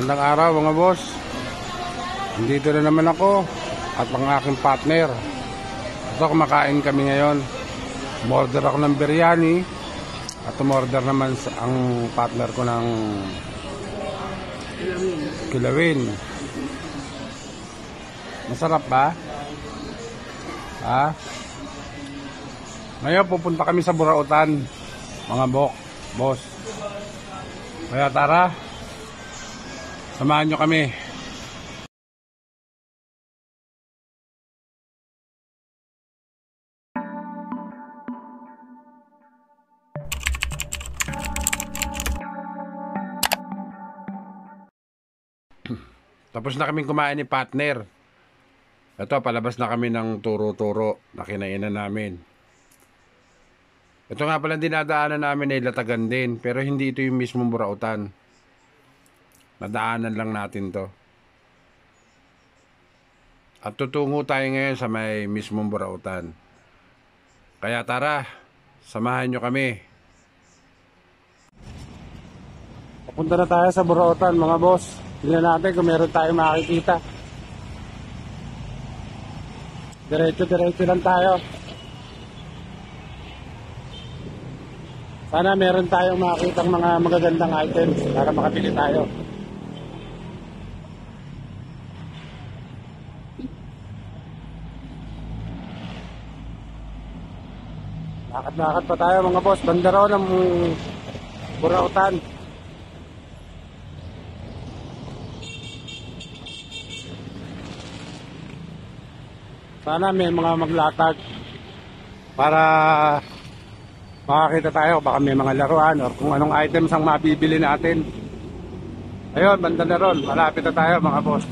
Magandang araw mga boss. Nandito na naman ako at ang aking partner. Ito, kumakain kami ngayon. Umorder ako ng biryani at umorder naman ang partner ko ng kilawin. Masarap ba? Ha? Ngayon pupunta kami sa Burautan, mga boss. Kaya tara, samahan nyo kami. Tapos na kaming kumain ni partner. Ito, palabas na kami ng turo-turo na kinainan namin. Ito nga pala dinadaanan namin ay Latagan din, pero hindi ito yung mismong Burautan. Nadaanan lang natin to. At tutungo tayo ngayon sa may mismong Burautan. Kaya tara, samahan nyo kami. Papunta na tayo sa Burautan mga boss. Tingnan natin kung meron tayong makikita. Diretso lang tayo. Sana meron tayong makikitang mga magagandang items para makabili tayo. Lakad-lakad pa tayo mga boss. Banda raw ng Burautan. Sana may mga maglatag para makakita tayo. Baka may mga laruan o kung anong items ang mabibili natin. Ayun, banda na ron. Malapit na tayo mga boss.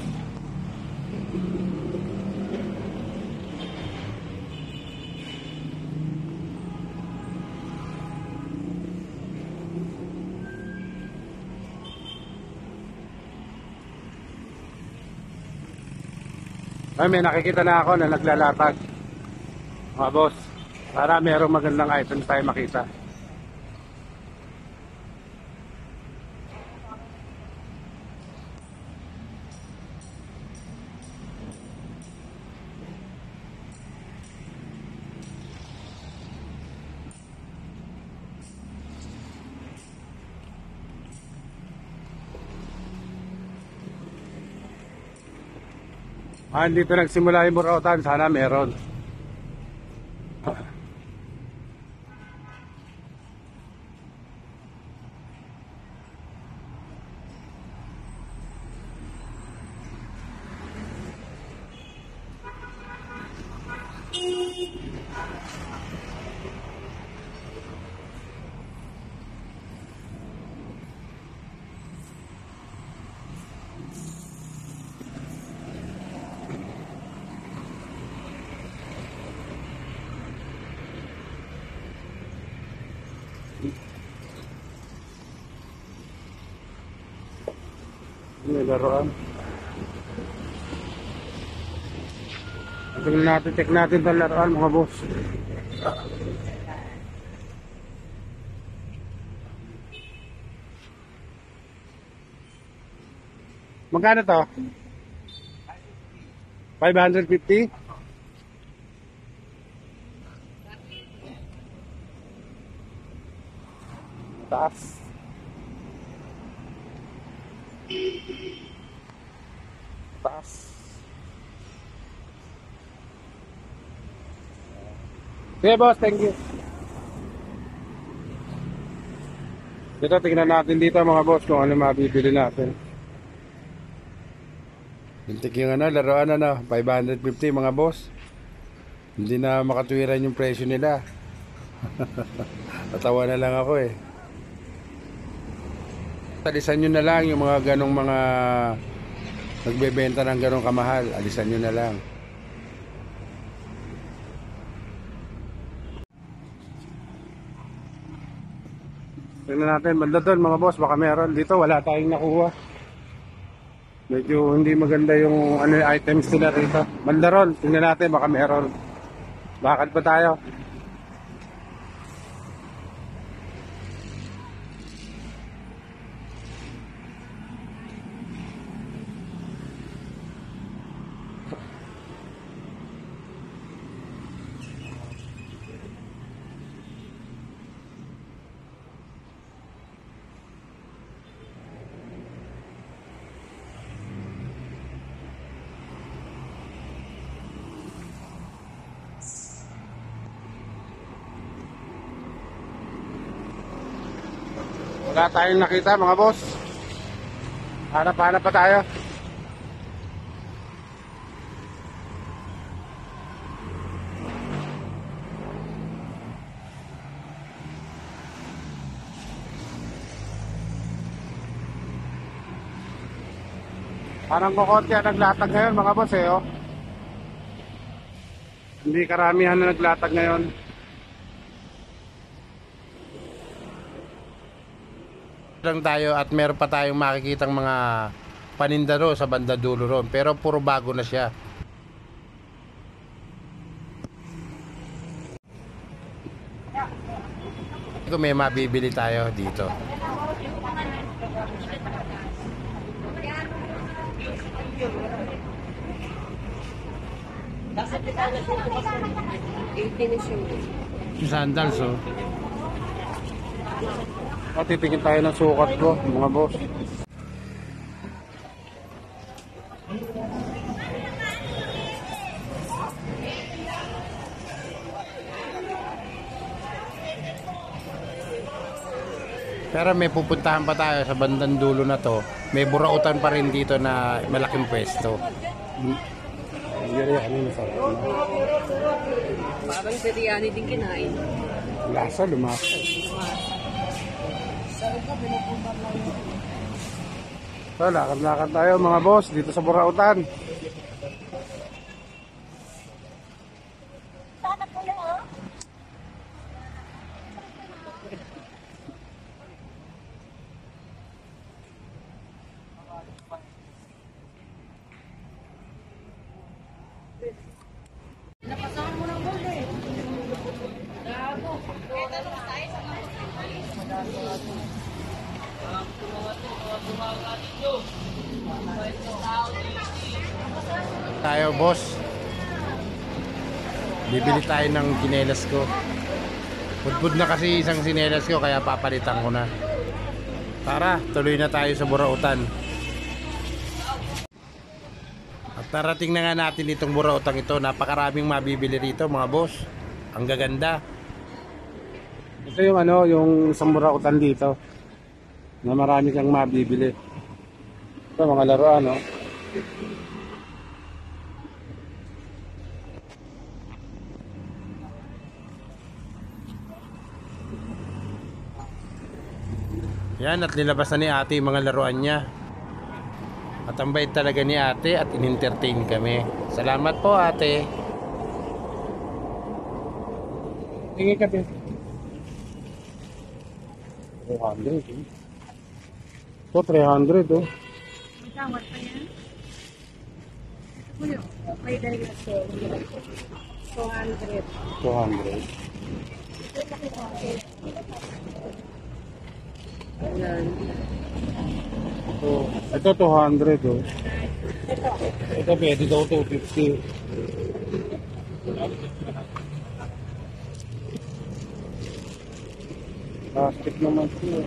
Ay, may nakikita na ako na naglalatag mga boss, para merong magandang items tayo makita. Dito nagsimula yung Burautan, sana meron. May laruan. Tingnan natin, check natin itong laruan mga boss. Magkano to? 550? Taas. Taas. Okay boss, thank you. Dito, tingnan natin dito mga boss kung ano mabibili natin. Hintik yung laruan 550 mga boss. Hindi na makatuwiran yung presyo nila. Natawa na lang ako eh. Alisan nyo na lang yung mga ganong mga nagbebenta ng ganong kamahal. Alisan nyo na lang. Tingnan natin, banda doon mga boss, baka meron. Dito wala tayong nakuha. Medyo hindi maganda yung items nila rito. Banda ron, tingnan natin, baka meron. Bakit pa tayo? Wala tayong nakita mga boss. Hanap-hanap pa tayo. Parang kukonti ang naglatag ngayon mga boss oh. Hindi karamihan na naglatag ngayon. Lang tayo at meron pa tayong makikitang mga paninda ro sa banda dulo ron, pero puro bago na siya. Kung may mabibili tayo dito. Sandals oh. Titingin tayo ng sukat ko mga boss. Pero may pupuntahan pa tayo sa bandang dulo na to. May burautan pa rin dito na malaking pwesto. Parang biryani din kinain. Lasa, lumasa. So, lakad-lakad tayo mga boss dito sa burautan. Tayo boss. Bibili tayo ng sinelas ko. Pudpud na kasi isang sinelas ko kaya papalitan ko na. Tara, tuloy na tayo sa burautan. At narating na nga natin itong burautan ito. Napakaraming mabibili rito mga boss. Ang gaganda. Ito yung ano, yung isang burautan dito. Na marami kang mabibili. Ito mga laruan, no? Yan, at nilabas na ni ate yung mga laruan niya. At ang bait talaga ni ate at in-entertain kami. Salamat po ate. Tingin ka din. 300 eh. Ito 300 oh. Magkawat pa yan? Kuyo, may dahil sa 200. 200. Ayan. Ito 200 oh. Ito pwede daw 250. Plastic naman siya.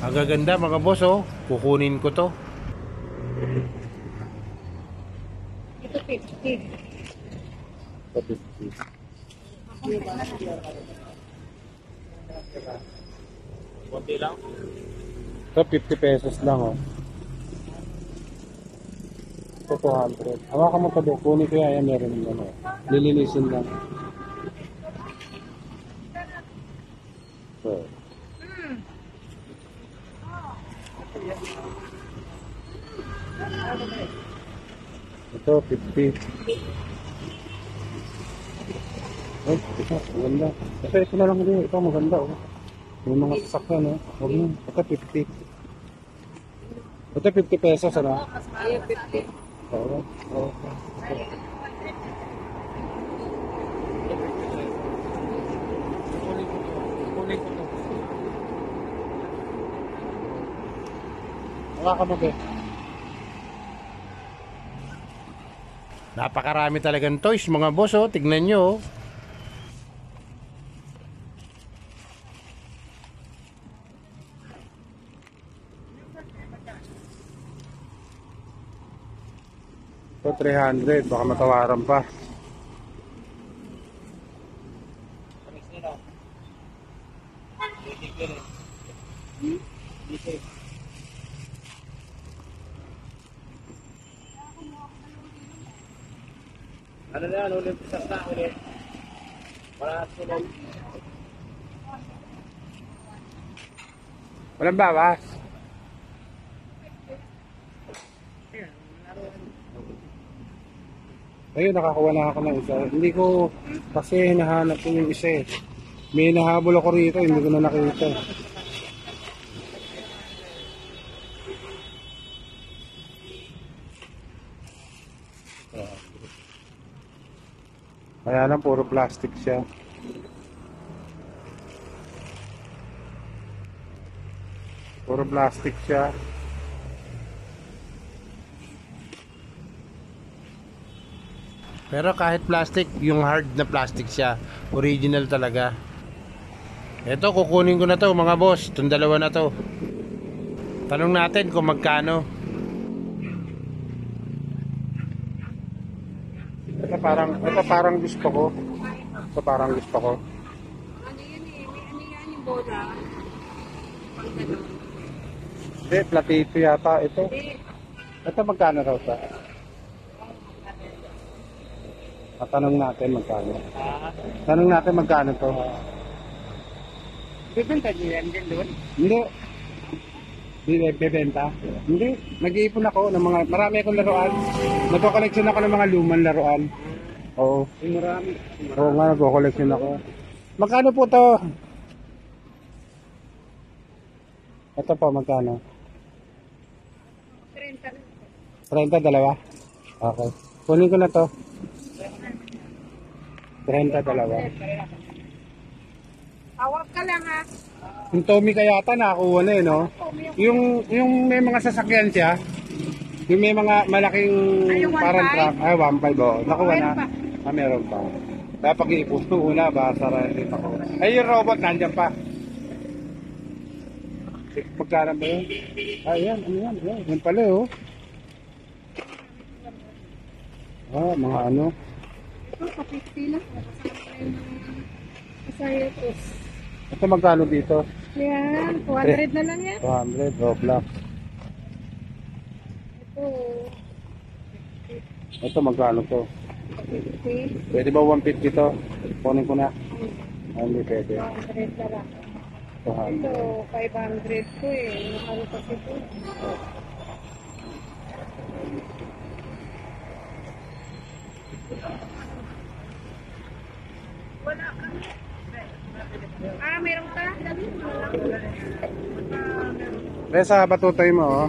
Ang gaganda mga boss oh. Kukunin ko to. Ito 50. Ito 50. Konti lang? Ito 50 pesos lang oh. Ito 200. Hawakan mo pa doon. Kunin ko yan. Meron yung ano. Lilinisin lang. So. Ito 50. Oh, ito. Maganda. Kasi ito na lang din. Ito maganda oh. May mga sasakyan oh. Huwag mo. Ito 50. Ito 50 pesos ano? Ay, 50. Oo. Oo. Hawakan mo ba? Napakarami talagang toys mga boss oh. Tignan nyo oh. Ito 300, baka matawaran pa. Ano na yan, ulit sa ulit. Para sunog. Walang bawas. Ayun, nakakuha na ako ng isa. Hindi ko kasi hinahanap ko yung isa eh. May nahabol ako rito, hindi ko na nakita. Kaya lang, puro plastic siya. Puro plastic siya. Pero kahit plastic, yung hard na plastic siya, original talaga. Ito, kukunin ko na to mga boss, itong dalawa na to. Tanong natin kung magkano. Ito parang gusto ko. Ito parang gusto ko. Ano yun eh, may ano yan yung bola. Pag gano'n. Hindi, platito yata ito. Hindi. Ito magkano raw sa? Tanong natin magkano. Tanong natin magkano to. Bibenta niyo yan din doon? Hindi. Hindi, bebenta. Hindi. Nag-iipon ako ng mga, marami akong laruan. Nagko-collection ako ng mga lumang laruan. Oo. Marami. Oo nga, nagko-collection ako. Magkano po to? Ito po, magkano? 30. 30, dalawa? Okay. Kunin ko na to. 30, dalawa. Tawag ka lang ha. Yung Tommy kayata nakakuha na eh, no? Yung may mga sasakyan siya, yung may mga malaking Ay, yung 1.5? parang truck, ay 1.5 oh. Nakuha na. Meron pa. Meron pa. Dapat iipon ko una, baka sarili ako. Ay, yung robot, nandyan pa. Magkano ba yun? Ay, yan, ano yan? Yan pala oh. Ah, mga ano. Ito, pa-50 na. Kasaya ito. Ito magkano dito? Yan, 200 na lang yan. 200, Roblox. Ito, Ito magkano to? 50. Pwede ba 150 to? Kunin ko na. Ah, hindi pwede. 200 na lang. 200. Ito, 500 ko eh. Mahal kasi ito. Ah, meron ka? Kaya sa batutoy mo, oh.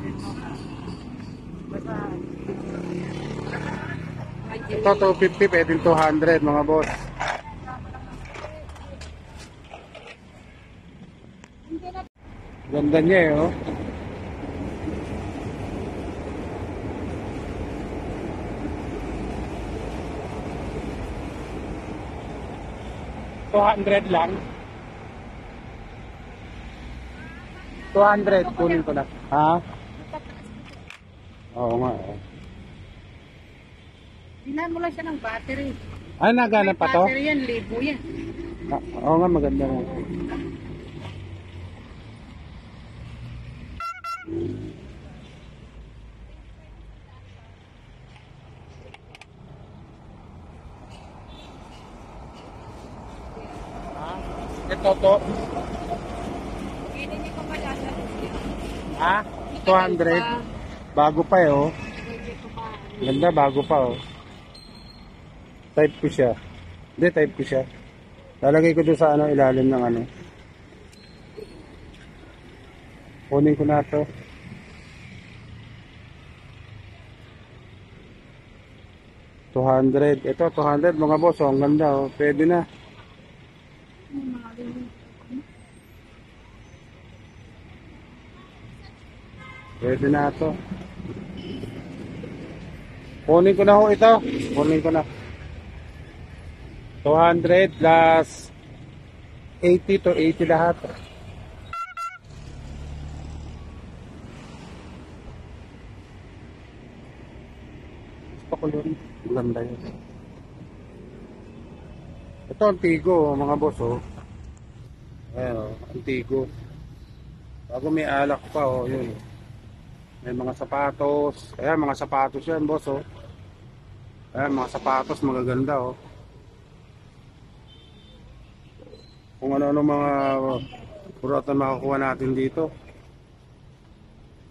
Ito, 250, pwedeng 200, mga boss. Ganda niya eh, oh. $200 lang. 200, kunin ko na. Ha? Oo nga, eh. Bilan mo lang siya ng battery. Ay, nagana pa to? Battery yan, libo yan. Ah, oo nga, maganda nga. Ito to. Hindi ko pala sa Ha? 200. Bago pa eh, oh. Ganda, bago pa, oh. Type ko siya. Hindi, type ko siya. Lalagay ko doon sa ano, ilalim ng ano. Kunin ko na to. $200. Ito, 200 mga boss. Oh, ang ganda, oh. Pwede na. Pwede na to. Kunin ko na ho ito. Kunin ko na. 200 plus 80 to 80 lahat. Gusto ko yun. Ganda yun. Ito ang Tigo, mga boss, oh. Ayan, oh, ang Tigo. Bago may alak pa, oh, yun. May mga sapatos. Ayan, mga sapatos yan, boss, oh. Ayan, mga sapatos, magaganda, oh. Kung ano-ano mga product na makakuha natin dito.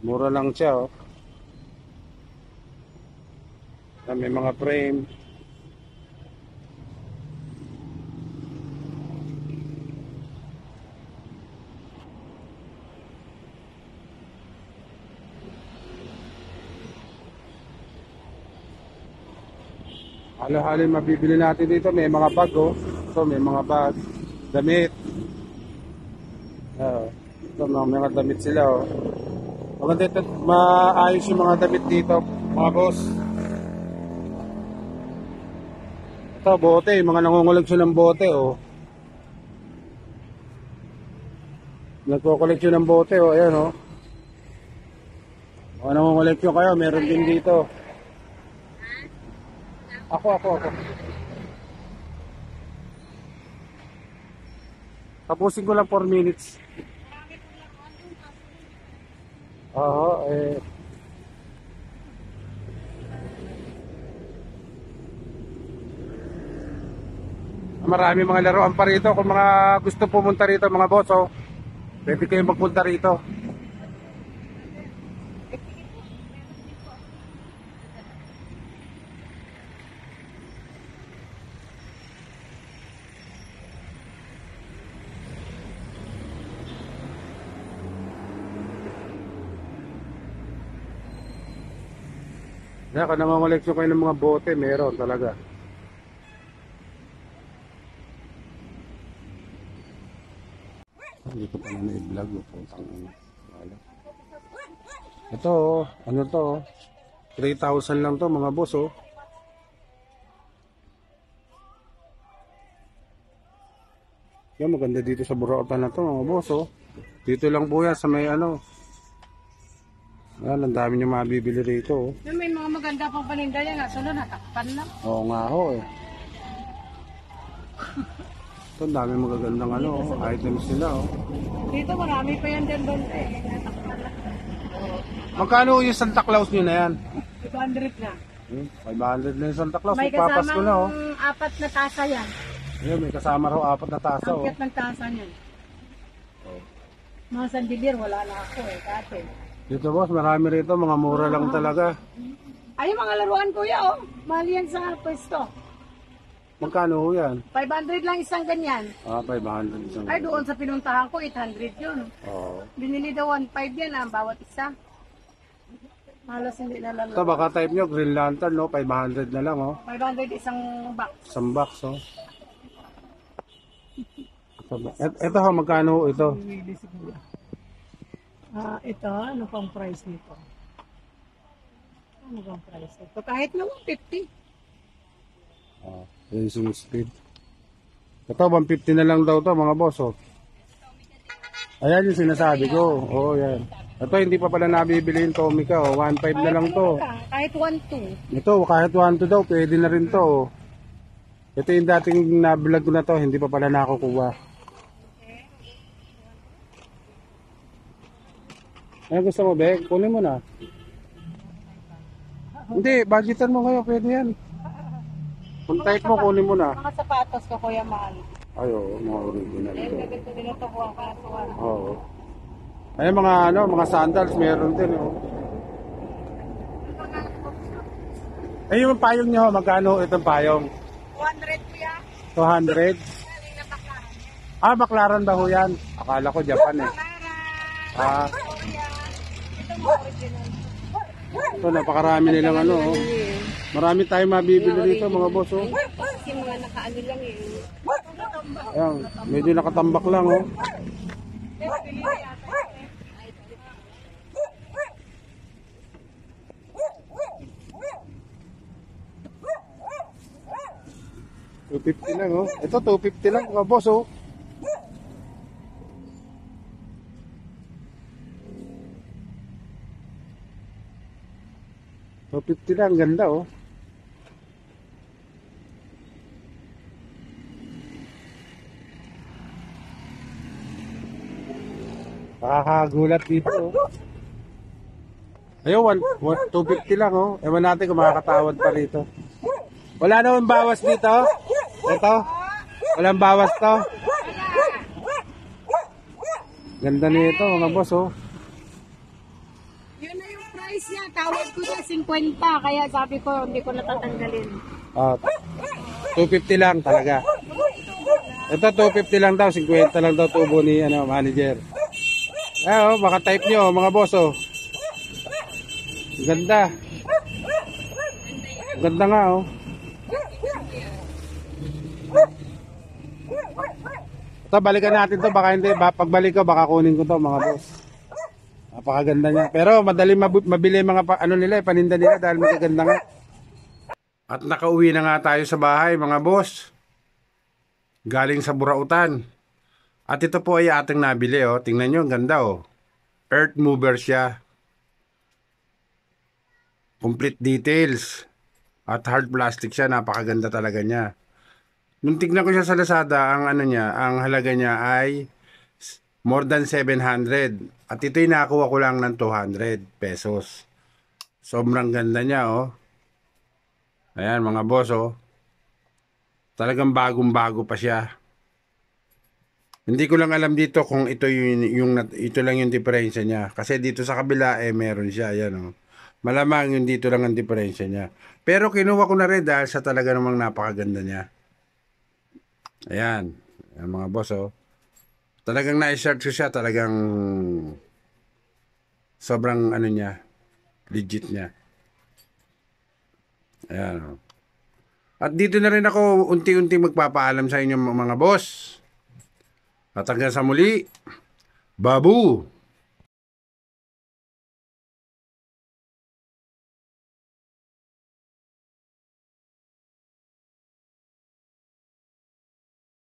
Mura lang siya, oh. Ayan, may mga frame. Halo-halo mabibili natin dito. May mga bag, oh. Ito, may mga bag. Damit. Ito, mga damit sila, oh. Maganda ito. Maayos yung mga damit dito, mga boss. Ito, bote. Mga nangunguleksyon ng bote, oh. Nagkukoleksyon ng bote, oh. Ayan, oh. Mga nangunguleksyon kayo, meron din dito. Ako. Tapusin ko lang 4 minutes. Oo, eh. Marami mga laruan pa rito. Kung mga gusto pumunta rito, mga boss, oh, pwede kayong magpunta rito. Kaya kung nangangoleksyon kayo ng mga bote, meron talaga. Hindi ko pa na i-vlog yung putang ina. Ito, oh, ano to, oh. 3,000 lang to, mga boss, oh. Yan, maganda dito sa Burautan na to, mga boss, oh. Dito lang po yan sa may ano. Yan, ang dami nyo mabibili rito, oh. May mga maganda pang paninda yan. Sunod, natakpan na. Oo nga ho, eh. Ito, ang dami magagandang ano, oh, items nila, oh. Dito marami pa yan din doon eh. Natakpan na. Magkano yung Santa Claus nyo na yan? 200 na. 500 na yung Santa Claus, May magpapasko na, oh. kasamang 4 na tasa yan. Ayun, may kasama raw 4 na tasa, Ang oh. cute ng tasa niyan. Mga sandilir, wala na ako eh. Dati. Dito, boss, marami rito, mga mura lang talaga. Ay, yung mga laruan kuya oh. Mahal yan sa pwesto. Magkano ho yan? 500 lang isang ganyan. 500 isang. Ay, doon sa pinuntahan ko, 800 yun. Oo. Binili daw 1.5 yan ang bawat isa. Halos hindi na Ito, lalo. baka type nyo, Green Lantern, no? 500 na lang, oh. 500 isang box. Isang box, oh. Ito ho, magkano ho ito? Ito, ano pang price nito? Ano pang price nito? Kahit na 150. Racing speed. Ito, 150 na lang daw to, mga boss, oh. Ayan yung sinasabi ko. Oo, yan. Ito, hindi pa pala nabibili yung Tomica, oh. 1.5 na lang to. Kahit 1.2. Ito, kahit 1.2 daw, pwede na rin to, oh. Ito yung dating na-vlog ko na to, hindi pa pala nakukuha. Ano gusto mo, Bek? Kunin mo na. Hindi, budgetan mo kayo, pwede yan. Kung type mo, kunin mo na. Mga sapatos ko, kuya, mahal. Ay, oo, mga original Eh, ito. ganito din ito kuha ka sa Oo. Ay, mga ano, mga sandals, meron din, oh. Ay, yung payong nyo, magkano itong payong? 200 kuya. 200? Galing na baklaran yan. Ah, baklaran ba ho yan? Akala ko Japan, eh. Ah, Kuya, ito mo original. ito, napakarami nilang ano, oh. Marami tayong mabibili dito, mga boss, oh. Kasi mga nakaano lang eh. Ayan, medyo nakatambak lang, oh. $250 lang, oh. Ito, $250 lang, mga boss, oh. $250 lang, ganda, oh. Nakakagulat dito. Oh. Ayun, 250 lang oh. Ewan natin kung makakatawad pa rito. Wala naman bawas dito. Ito. Walang bawas to. Ganda nito mga boss oh. Yun na yung price niya. Tawad ko na 50. Kaya sabi ko, hindi ko natatanggalin. Ah, 250 lang talaga. Ito 250 lang daw, 50 lang daw tubo ni manager. Oh, baka type nyo mga boss oh. Ganda. Ganda nga oh. Ito balikan natin to, baka hindi, pagbalik ko baka kunin ko to mga boss. Napakaganda niya. Pero madali mabili mga nila, paninda nila dahil magaganda nga. At nakauwi na nga tayo sa bahay mga boss. Galing sa Burautan. At ito po ay ating nabili oh. Tingnan nyo, ang ganda oh. Earth mover siya. Complete details. At hard plastic siya, napakaganda talaga niya. Nung tignan ko siya sa Lazada, ang halaga niya ay more than 700. At ito'y nakakuha ko lang ng 200 pesos. Sobrang ganda niya oh. Ayan mga boss oh. Talagang bagong-bago pa siya. Hindi ko lang alam dito kung ito ito lang yung diferensya niya. Kasi dito sa kabila meron siya, ayan oh. Malamang yung dito lang ang diferensya niya. Pero kinuha ko na rin dahil sa talaga namang napakaganda niya. Ayan, ayan mga boss oh. Talagang na-search ko siya, talagang sobrang niya, legit niya. Ayan oh. At dito na rin ako unti-unti magpapaalam sa inyo mga boss. At hanggang sa muli, babu!